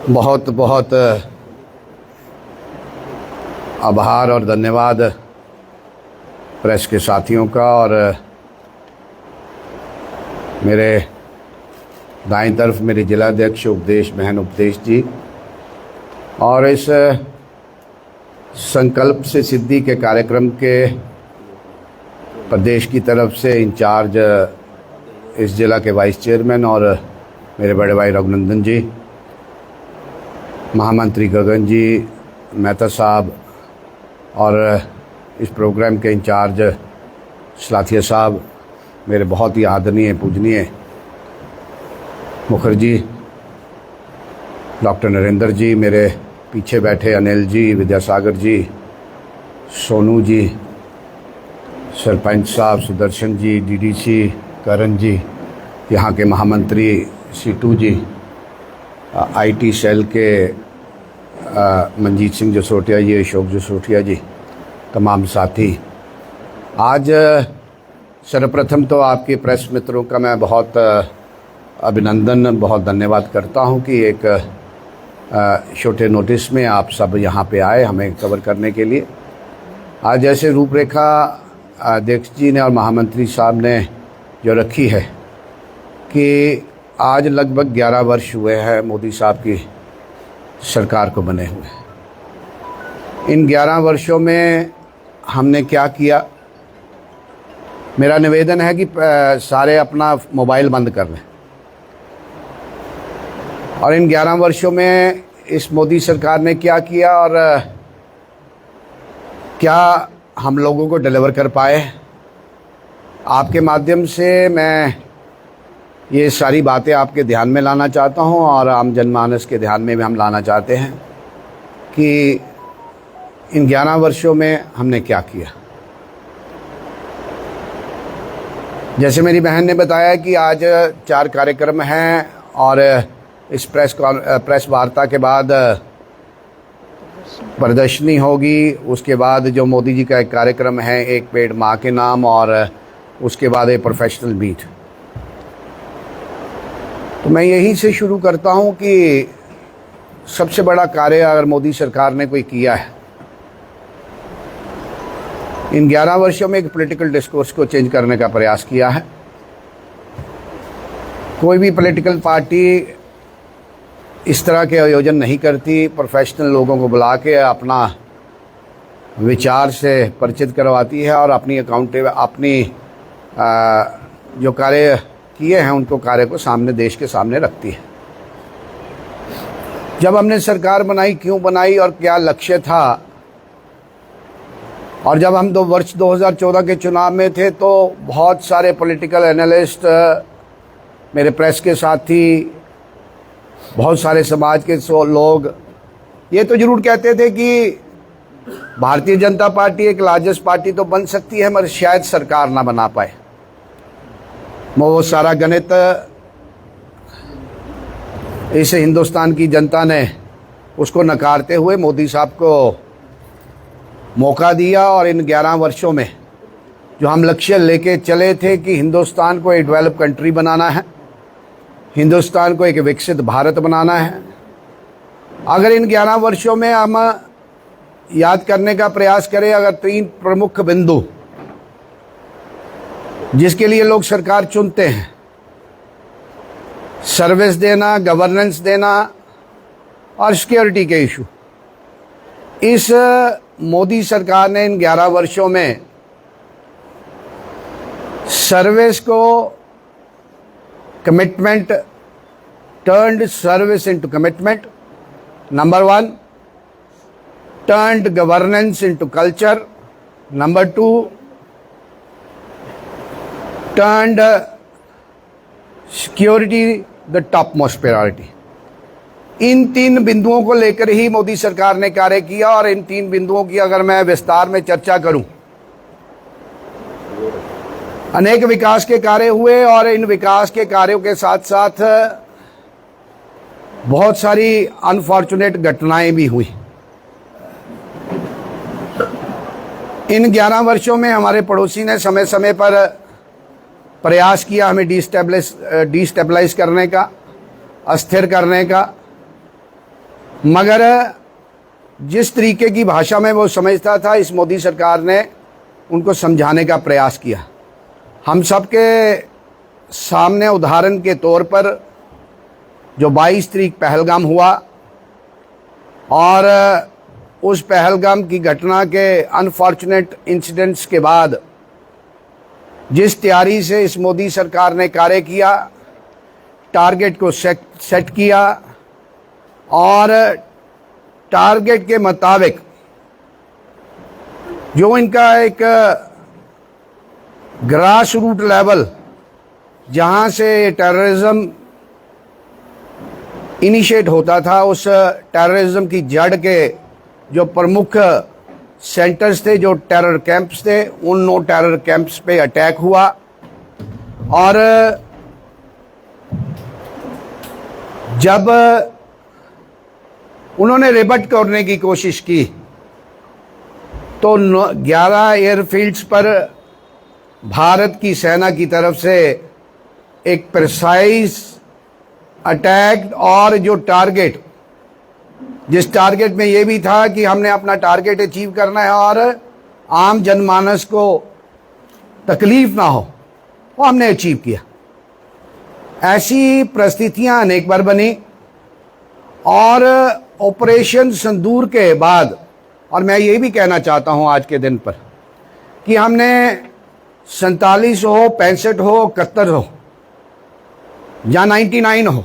बहुत बहुत आभार और धन्यवाद प्रेस के साथियों का। और मेरे दाईं तरफ मेरे जिलाध्यक्ष उपदेश बहन उपदेश जी, और इस संकल्प से सिद्धि के कार्यक्रम के प्रदेश की तरफ से इंचार्ज इस जिला के वाइस चेयरमैन और मेरे बड़े भाई रघुनंदन जी, महामंत्री गगन जी, मेहता साहब, और इस प्रोग्राम के इंचार्ज सलाथिया साहब, मेरे बहुत ही आदरणीय पूजनीय मुखर्जी, डॉक्टर नरेंद्र जी, मेरे पीछे बैठे अनिल जी, विद्यासागर जी, सोनू जी, सरपंच साहब सुदर्शन जी, डीडीसी करण जी, यहाँ के महामंत्री सीटू जी, आईटी सेल के मंजीत सिंह जसोटिया जी, अशोक जसोटिया जी, तमाम साथी। आज सर्वप्रथम तो आपके प्रेस मित्रों का मैं बहुत अभिनंदन, बहुत धन्यवाद करता हूं कि एक छोटे नोटिस में आप सब यहाँ पे आए हमें कवर करने के लिए। आज जैसे रूपरेखा अध्यक्ष जी ने और महामंत्री साहब ने जो रखी है कि आज लगभग 11 वर्ष हुए हैं मोदी साहब की सरकार को बने हुए। इन 11 वर्षों में हमने क्या किया? मेरा निवेदन है कि सारे अपना मोबाइल बंद कर लें और इन 11 वर्षों में इस मोदी सरकार ने क्या किया और क्या हम लोगों को डिलीवर कर पाए। आपके माध्यम से मैं ये सारी बातें आपके ध्यान में लाना चाहता हूं और आम जनमानस के ध्यान में भी हम लाना चाहते हैं कि इन 11 वर्षों में हमने क्या किया। जैसे मेरी बहन ने बताया कि आज 4 कार्यक्रम हैं और इस प्रेस वार्ता के बाद प्रदर्शनी होगी। उसके बाद जो मोदी जी का एक कार्यक्रम है, एक पेड़ माँ के नाम, और उसके बाद एक प्रोफेशनल मीट। तो मैं यहीं से शुरू करता हूं कि सबसे बड़ा कार्य अगर मोदी सरकार ने कोई किया है इन 11 वर्षों में, एक पॉलिटिकल डिस्कोर्स को चेंज करने का प्रयास किया है। कोई भी पॉलिटिकल पार्टी इस तरह के आयोजन नहीं करती, प्रोफेशनल लोगों को बुला के अपना विचार से परिचित करवाती है और अपनी अपनी जो कार्य किए हैं उनको कार्य को सामने, देश के सामने रखती है। जब हमने सरकार बनाई, क्यों बनाई और क्या लक्ष्य था, और जब हम वर्ष 2014 के चुनाव में थे तो बहुत सारे पॉलिटिकल एनालिस्ट, मेरे प्रेस के साथी, बहुत सारे समाज के लोग ये तो जरूर कहते थे कि भारतीय जनता पार्टी एक लार्जेस्ट पार्टी तो बन सकती है मगर शायद सरकार ना बना पाए। वो सारा गणित इस हिंदुस्तान की जनता ने उसको नकारते हुए मोदी साहब को मौका दिया। और इन 11 वर्षों में जो हम लक्ष्य लेके चले थे कि हिंदुस्तान को एक डेवलप कंट्री बनाना है, हिंदुस्तान को एक विकसित भारत बनाना है, अगर इन 11 वर्षों में हम याद करने का प्रयास करें, अगर 3 प्रमुख बिंदु जिसके लिए लोग सरकार चुनते हैं, सर्विस देना, गवर्नेंस देना और सिक्योरिटी के इशू, इस मोदी सरकार ने इन 11 वर्षों में सर्विस को commitment, turned service into commitment, number 1, turned governance into culture, number 2, turned security the topmost priority। इन 3 बिंदुओं को लेकर ही मोदी सरकार ने कार्य किया। और इन 3 बिंदुओं की अगर मैं विस्तार में चर्चा करूं, अनेक विकास के कार्य हुए और इन विकास के कार्यों के साथ साथ बहुत सारी अनफॉर्चुनेट घटनाएं भी हुई। इन 11 वर्षों में हमारे पड़ोसी ने समय समय पर प्रयास किया हमें डिस्टेबलाइज करने का, अस्थिर करने का, मगर जिस तरीके की भाषा में वो समझता था, इस मोदी सरकार ने उनको समझाने का प्रयास किया। हम सबके सामने उदाहरण के तौर पर जो 22 तारीख पहलगाम हुआ और उस पहलगाम की घटना के अनफॉर्चुनेट इंसिडेंट्स के बाद जिस तैयारी से इस मोदी सरकार ने कार्य किया, टारगेट को सेट किया और टारगेट के मुताबिक जो इनका एक ग्रास रूट लेवल जहां से टेररिज्म इनिशिएट होता था, उस टेररिज्म की जड़ के जो प्रमुख सेंटर्स थे, जो टेरर कैंप्स थे, उन 9 टेरर कैंप्स पे अटैक हुआ और जब उन्होंने रिबट करने की कोशिश की तो 11 एयरफील्ड्स पर भारत की सेना की तरफ से एक प्रिसाइज अटैक और जो टारगेट, जिस टारगेट में ये भी था कि हमने अपना टारगेट अचीव करना है और आम जनमानस को तकलीफ ना हो, वो हमने अचीव किया। ऐसी परिस्थितियां अनेक बार बनी और ऑपरेशन सिंदूर के बाद, और मैं ये भी कहना चाहता हूं आज के दिन पर कि हमने 47 हो, 65 हो, 71 हो या 99 हो,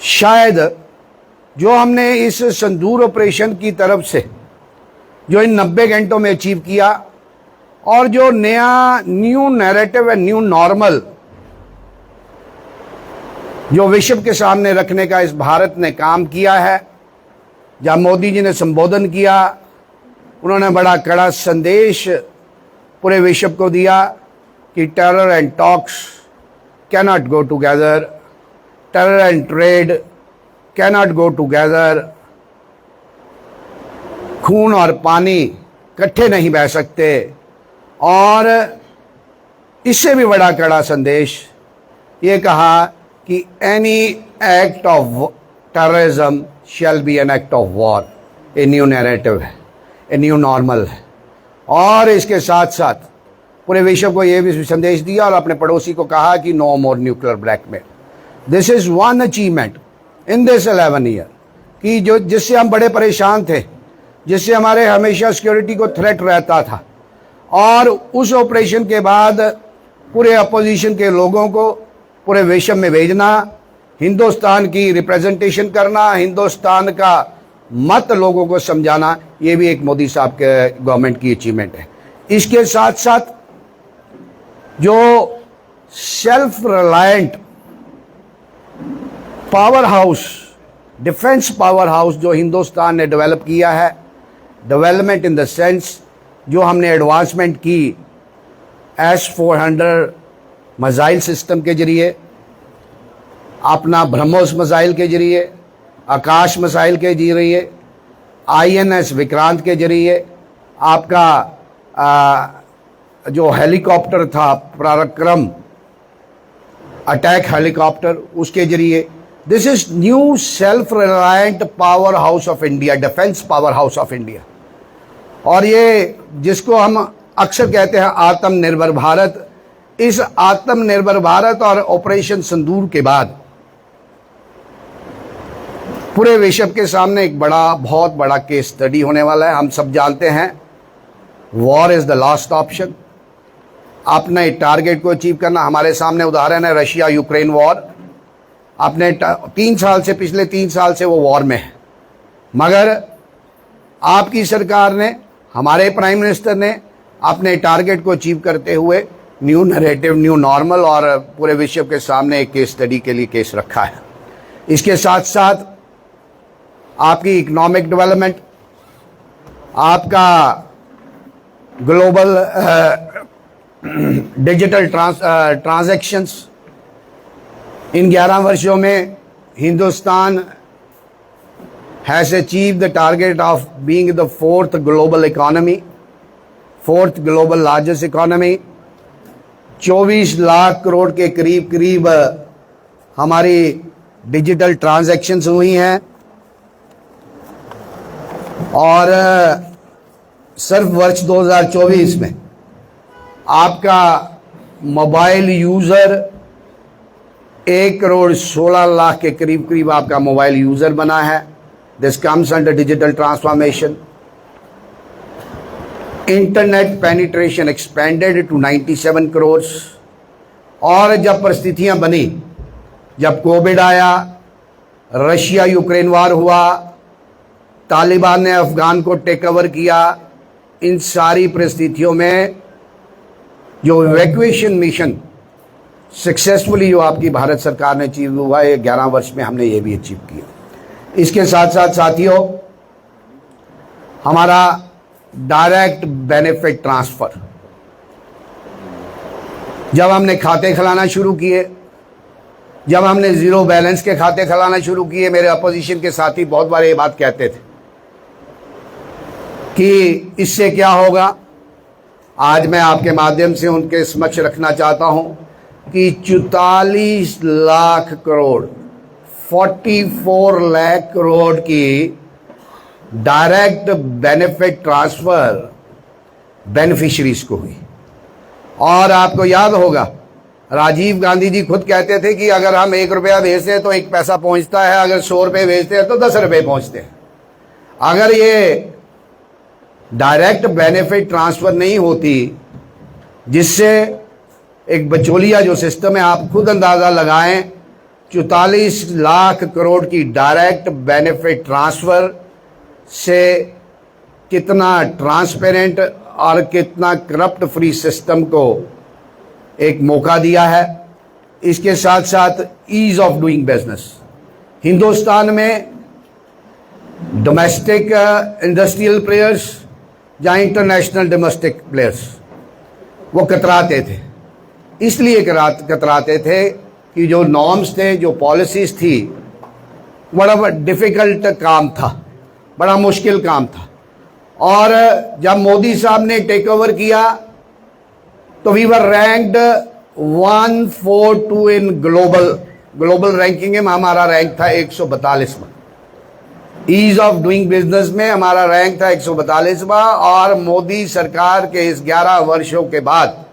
शायद जो हमने इस सिंदूर ऑपरेशन की तरफ से जो इन 90 घंटों में अचीव किया और जो नया न्यू नैरेटिव है, न्यू नॉर्मल जो विश्व के सामने रखने का इस भारत ने काम किया है, जब मोदी जी ने संबोधन किया, उन्होंने बड़ा कड़ा संदेश पूरे विश्व को दिया कि terror and talks cannot go together, terror and trade cannot go together, खून और पानी इकट्ठे नहीं बह सकते। और इससे भी बड़ा कड़ा संदेश ये कहा कि any act of terrorism shall be an act of war. A new narrative है, ए न्यू नॉर्मल है। और इसके साथ साथ पूरे विश्व को ये भी संदेश दिया और अपने पड़ोसी को कहा कि no more nuclear blackmail. This is one achievement in this 11 year कि जो जिससे हम बड़े परेशान थे, जिससे हमारे हमेशा सिक्योरिटी को थ्रेट रहता था, और उस ऑपरेशन के बाद पूरे अपोजिशन के लोगों को पूरे विश्व में भेजना, हिंदुस्तान की रिप्रेजेंटेशन करना, हिंदुस्तान का मत लोगों को समझाना, ये भी एक मोदी साहब के गवर्नमेंट की अचीवमेंट है। इसके साथ साथ जो self reliant power house, defence power house जो हिंदुस्तान ने डेवलप किया है, डेवलपमेंट इन द सेंस जो हमने एडवांसमेंट की S-400 मिसाइल सिस्टम के जरिए, अपना ब्रह्मोस मिसाइल के जरिए, आकाश मिसाइल के जरिए, INS विक्रांत के जरिए, आपका जो हेलीकॉप्टर था पराक्रम अटैक हेलीकॉप्टर, उसके जरिए। This is new self reliant power house of India, defence power house of India. और ये जिसको हम अक्सर कहते हैं आत्मनिर्भर भारत, इस आत्मनिर्भर भारत और ऑपरेशन सिंदूर के बाद पूरे विश्व के सामने एक बहुत बड़ा केस स्टडी होने वाला है। हम सब जानते हैं war is the last option. अपने टारगेट को अचीव करना, हमारे सामने उदाहरण है रशिया यूक्रेन वॉर। अपने 3 साल से, पिछले 3 साल से वो वॉर में है, मगर आपकी सरकार ने, हमारे प्राइम मिनिस्टर ने अपने टारगेट को अचीव करते हुए न्यू नैरेटिव, न्यू नॉर्मल और पूरे विश्व के सामने एक केस स्टडी के लिए केस रखा है। इसके साथ साथ आपकी इकोनॉमिक डेवलपमेंट, आपका ग्लोबल डिजिटल ट्रांजैक्शंस, इन 11 वर्षों में Hindustan has achieved the target of being the 4th global economy, 4th global largest economy। 24 lakh crore के करीब हमारी डिजिटल ट्रांजैक्शंस हुई हैं और सिर्फ वर्ष 2024 में आपका मोबाइल यूज़र 1,16,00,000 के करीब करीब आपका मोबाइल यूज़र बना है। This comes under digital transformation. Internet penetration expanded to 97 crore. और जब परिस्थितियां बनी, जब कोविड आया, रशिया यूक्रेन वार हुआ, तालिबान ने अफगान को टेक ओवर किया, इन सारी परिस्थितियों में जो इवैक्यूएशन मिशन सक्सेसफुली जो आपकी भारत सरकार ने अचीव हुआ है, 11 वर्ष में हमने ये भी अचीव किया। इसके साथ साथ साथियों, हमारा डायरेक्ट बेनिफिट ट्रांसफर, जब हमने खाते खुलाना शुरू किए, जब हमने जीरो बैलेंस के खाते खुलाना शुरू किए, मेरे अपोजिशन के साथी बहुत बार ये बात कहते थे कि इससे क्या होगा। आज मैं आपके माध्यम से उनके समक्ष रखना चाहता हूं कि 44 लाख करोड़ 44 लाख करोड़ की डायरेक्ट बेनिफिट ट्रांसफर बेनिफिशरीज को हुई। और आपको याद होगा, राजीव गांधी जी खुद कहते थे कि अगर हम 1 रुपया भेजते हैं तो 1 पैसा पहुंचता है, अगर 100 रुपये भेजते हैं तो 10 रुपये पहुंचते हैं। अगर ये डायरेक्ट बेनिफिट ट्रांसफर नहीं होती, जिससे एक बचौलिया जो सिस्टम है, आप खुद अंदाजा लगाएं, 44 लाख करोड़ की डायरेक्ट बेनिफिट ट्रांसफर से कितना ट्रांसपेरेंट और कितना करप्ट फ्री सिस्टम को एक मौका दिया है। इसके साथ साथ ease of doing business, Hindustan में डोमेस्टिक इंडस्ट्रियल प्लेयर्स या इंटरनेशनल डोमेस्टिक प्लेयर्स वो कतराते थे। इसलिए कतराते थे कि जो नॉर्म्स थे, जो पॉलिसीज थी, बड़ा डिफिकल्ट काम था, बड़ा मुश्किल काम था। और जब मोदी साहब ने टेक ओवर किया तो we were ranked 142 in global ranking में हमारा रैंक था 142वां। ईज ऑफ डूइंग बिजनेस में हमारा रैंक था 142वां। और मोदी सरकार के इस 11 वर्षों के बाद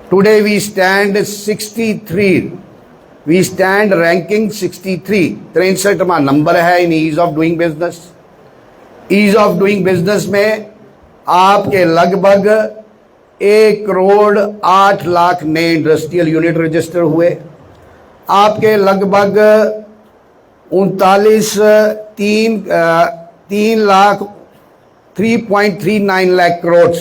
today we stand 63, we stand ranking 63वां नंबर है in ease of doing business. Ease of doing business में आपके लगभग 1,08,00,000 नए इंडस्ट्रियल यूनिट रजिस्टर हुए। आपके लगभग 3.39 लाख करोड़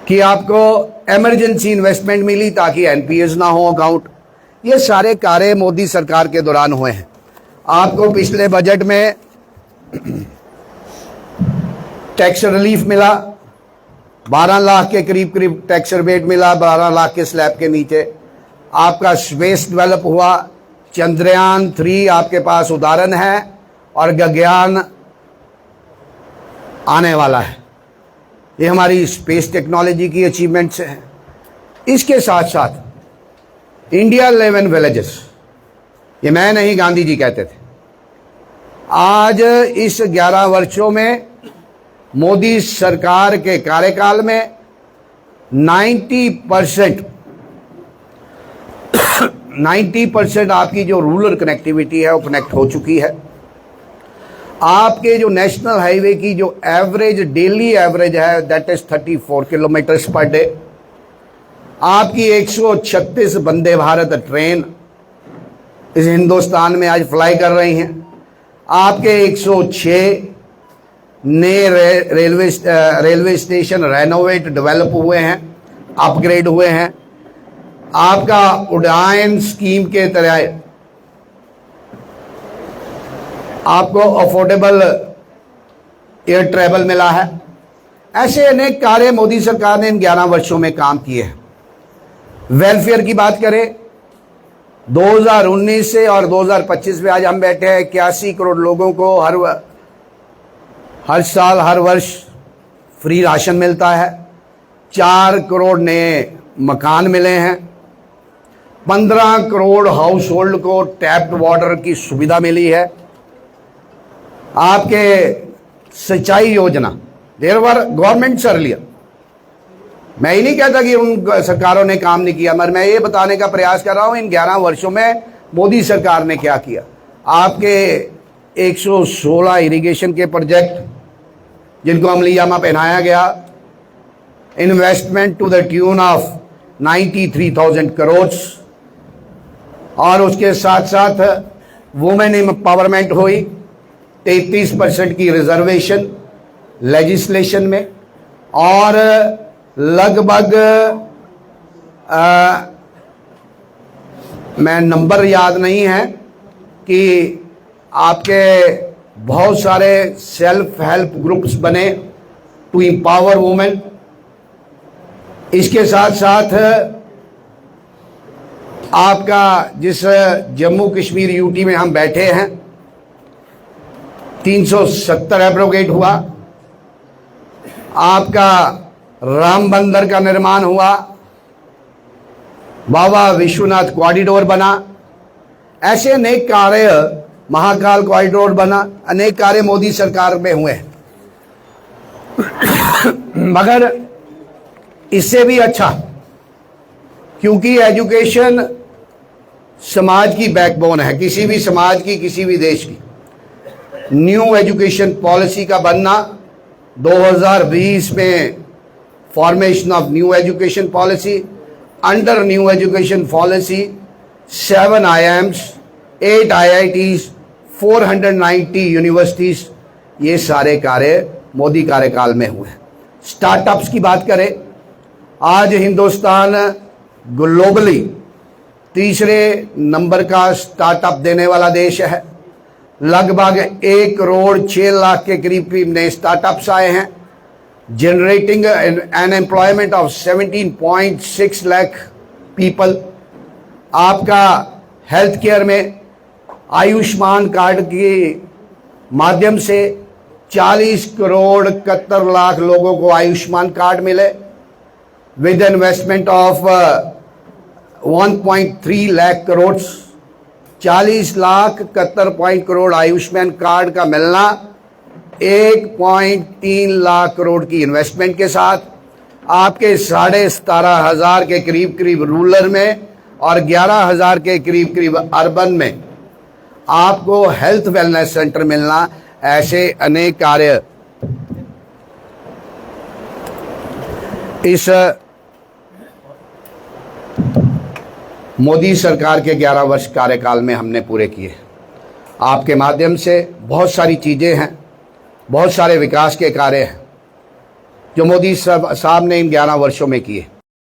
की आपको इमरजेंसी इन्वेस्टमेंट मिली ताकि एनपीएस ना हो अकाउंट। ये सारे कार्य मोदी सरकार के दौरान हुए हैं। आपको पिछले बजट में टैक्स रिलीफ मिला, 12 लाख के करीब टैक्स रिबेट मिला, 12 लाख के स्लैब के नीचे। आपका स्पेस डेवलप हुआ, चंद्रयान 3 आपके पास उदाहरण है, और गगनयान आने वाला है। ये हमारी स्पेस टेक्नोलॉजी की अचीवमेंट्स हैं। इसके साथ साथ इंडिया 11 विलेजेस, ये मैं नहीं, गांधी जी कहते थे। आज इस 11 वर्षों में मोदी सरकार के कार्यकाल में 90% आपकी जो रूरल कनेक्टिविटी है वो कनेक्ट हो चुकी है। आपके जो नेशनल हाईवे की जो एवरेज डेली एवरेज है that is 34 kilometres per day. आपकी 136 वंदे भारत ट्रेन इस हिंदुस्तान में आज फ्लाई कर रही हैं। आपके 106 नए रेलवे स्टेशन रेनोवेट डेवलप हुए हैं, अपग्रेड हुए हैं। आपका उड़ान स्कीम के तहत आपको अफोर्डेबल एयर ट्रैवल मिला है। ऐसे अनेक कार्य मोदी सरकार ने इन 11 वर्षों में काम किए हैं। वेलफेयर की बात करें, 2019 से और 2025 में आज हम बैठे हैं, 81 करोड़ लोगों को हर साल हर वर्ष फ्री राशन मिलता है। 4 करोड़ नए मकान मिले हैं। 15 करोड़ हाउस होल्ड को टैप्ड वाटर की सुविधा मिली है। आपके सिंचाई योजना, देयर वर गवर्नमेंट्स अर्लियर। मैं ही नहीं कहता कि उन सरकारों ने काम नहीं किया, मगर मैं ये बताने का प्रयास कर रहा हूं इन 11 वर्षों में मोदी सरकार ने क्या किया। आपके 116 इरिगेशन के प्रोजेक्ट जिनको अमलीजामा पहनाया गया, investment to the tune of 93,000 crore, और उसके साथ साथ वुमेन एम्पावरमेंट हुई, 33% की रिजर्वेशन लेजिस्लेशन में, और लगभग मैं नंबर याद नहीं है कि आपके बहुत सारे सेल्फ हेल्प ग्रुप्स बने टू एम्पावर वुमेन। इसके साथ साथ आपका जिस जम्मू कश्मीर यूटी में हम बैठे हैं 370 एब्रोगेट हुआ, आपका राम बंदर का निर्माण हुआ, बाबा विश्वनाथ कॉरिडोर बना, ऐसे अनेक कार्य, महाकाल कॉरिडोर बना, अनेक कार्य मोदी सरकार में हुए। मगर इससे भी अच्छा, क्योंकि एजुकेशन समाज की बैकबोन है, किसी भी समाज की, किसी भी देश की। न्यू एजुकेशन पॉलिसी का बनना, 2020 में formation of new education policy, under new education policy 7 IIMs, 8 IITs, 490 universities, ये सारे कार्य मोदी कार्यकाल में हुए हैं। स्टार्टअप्स की बात करें, आज हिंदुस्तान ग्लोबली तीसरे नंबर का स्टार्टअप देने वाला देश है। लगभग 1 करोड़ 6 लाख के करीब नए स्टार्टअप्स आए हैं, generating an employment of 17.6 lakh people. आपका हेल्थ केयर में आयुष्मान कार्ड के माध्यम से 40 करोड़ 71 लाख लोगों को आयुष्मान कार्ड मिले, with investment of 1.3 lakh crore. 40 lakh 71 crore Ayushman card का मिलना 1.3 लाख करोड़ की इन्वेस्टमेंट के साथ, आपके 17,500 के करीब रूरल में और 11,000 के करीब अर्बन में आपको हेल्थ वेलनेस सेंटर मिलना, ऐसे अनेक कार्य इस मोदी सरकार के 11 वर्ष कार्यकाल में हमने पूरे किए। आपके माध्यम से बहुत सारी चीज़ें हैं, बहुत सारे विकास के कार्य हैं जो मोदी साहब ने इन 11 वर्षों में किए।